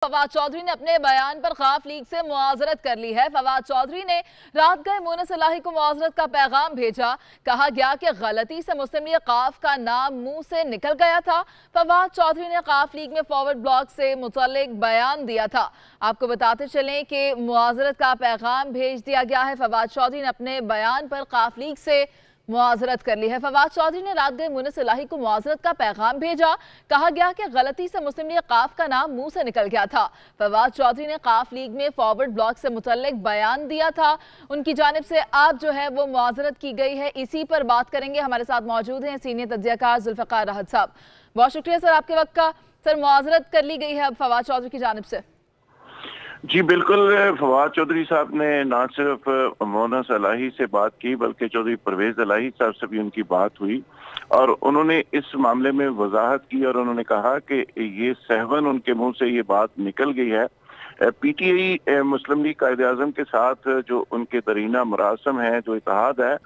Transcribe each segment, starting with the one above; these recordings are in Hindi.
फवाद चौधरी ने अपने बयान पर खाफ लीग से मुआजरत कर ली है। फवाद चौधरी ने रात गए मोनस इलाही को मुआजरत का पैगाम भेजा। कहा गया कि गलती से मुस्लिम लीग काफ का नाम मुंह से निकल गया था। फवाद चौधरी ने काफ लीग में फॉरवर्ड ब्लॉक से मुतल्लिक बयान दिया था। आपको बताते चलें कि मुआजरत का पैगाम भेज दिया गया है। फवाद चौधरी ने अपने बयान पर काफ लीग से मुआजरत कर ली है। फवाद चौधरी ने रात गए मोनस इलाही को मुआजरत का पैगाम भेजा। कहा गया कि गलती से मुस्लिम लीग काफ का नाम मुंह से निकल गया था। फवाद चौधरी ने काफ लीग में फॉरवर्ड ब्लॉक से मुतल्लिक बयान दिया था। उनकी जानिब से आप जो है वो मुआजरत की गई है, इसी पर बात करेंगे। हमारे साथ मौजूद हैं सीनियर तज्जियाकार जुल्फ़िकार राहत साहब। बहुत शुक्रिया सर आपके वक्त का। सर, मुआजरत कर ली गई है अब फवाद चौधरी की जानिब से? जी बिल्कुल, फवाद चौधरी साहब ने न सिर्फ मोनस इलाही से बात की बल्कि चौधरी परवेज इलाही साहब से भी उनकी बात हुई और उन्होंने इस मामले में वजाहत की और उन्होंने कहा कि ये सहवन उनके मुंह से ये बात निकल गई है। पीटीआई मुस्लिम लीग कायदे आजम के साथ जो उनके दरीना मरासम है, जो इत्तेहाद है,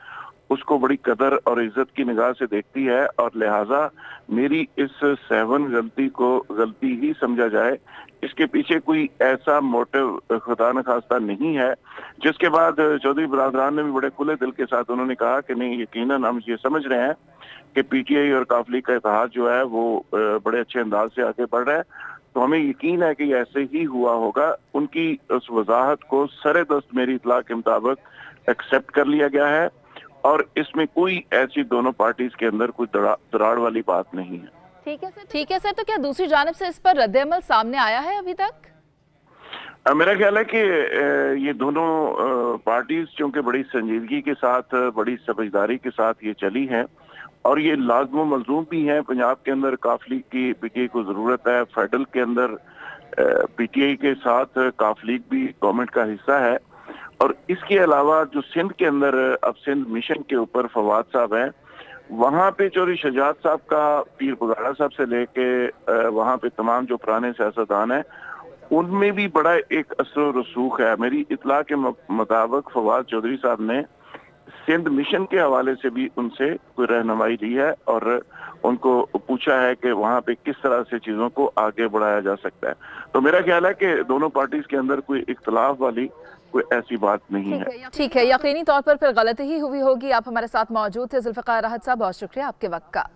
उसको बड़ी कदर और इज्जत की निगाह से देखती है और लिहाजा मेरी इस सहवन गलती को गलती ही समझा जाए। इसके पीछे कोई ऐसा मोटिव खुदा न खास्ता नहीं है। जिसके बाद चौधरी बरादरान ने भी बड़े खुले दिल के साथ उन्होंने कहा कि नहीं, यकीनन हम ये समझ रहे हैं कि पीटीआई और काफ लीग का इत्तेहाद जो है वो बड़े अच्छे अंदाज से आगे बढ़ रहा है, तो हमें यकीन है कि ऐसे ही हुआ होगा। उनकी उस वजाहत को सरेदस्त मेरी इतला के मुताबिक एक्सेप्ट कर लिया गया है और इसमें कोई ऐसी दोनों पार्टीज के अंदर कोई दराड़ वाली बात नहीं है। ठीक है सर, तो क्या दूसरी जानिब से इस पर रद्द-ए-अमल सामने आया है अभी तक? मेरा ख्याल है कि ये दोनों पार्टीज चूंकि बड़ी संजीदगी के साथ, बड़ी समझदारी के साथ ये चली हैं और ये लाज़िम मलज़ूम भी है। पंजाब के अंदर काफ लीग की पीटीआई को जरूरत है। फेडरल के अंदर पीटीआई के साथ काफ लीग भी गवर्नमेंट का हिस्सा है और इसके अलावा जो सिंध के अंदर अब सिंध मिशन के ऊपर फवाद साहब हैं, वहाँ पे चौधरी शजात साहब का पीर बगाड़ा साहब से लेके वहाँ पे तमाम जो पुराने सियासतदान हैं, उनमें भी बड़ा एक असर रसूख है। मेरी इतला के मुताबिक फवाद चौधरी साहब ने सिंध मिशन के हवाले से भी उनसे कोई रहनुमाई ली है और उनको पूछा है कि वहाँ पे किस तरह से चीजों को आगे बढ़ाया जा सकता है। तो मेरा ख्याल है कि दोनों पार्टीज के अंदर कोई इख्तलाफ वाली कोई ऐसी बात नहीं है। ठीक है, यकीनी तौर पर फिर गलती ही हुई होगी। आप हमारे साथ मौजूद थे जुल्फ़िकार राहत साहब, बहुत शुक्रिया आपके वक्त का।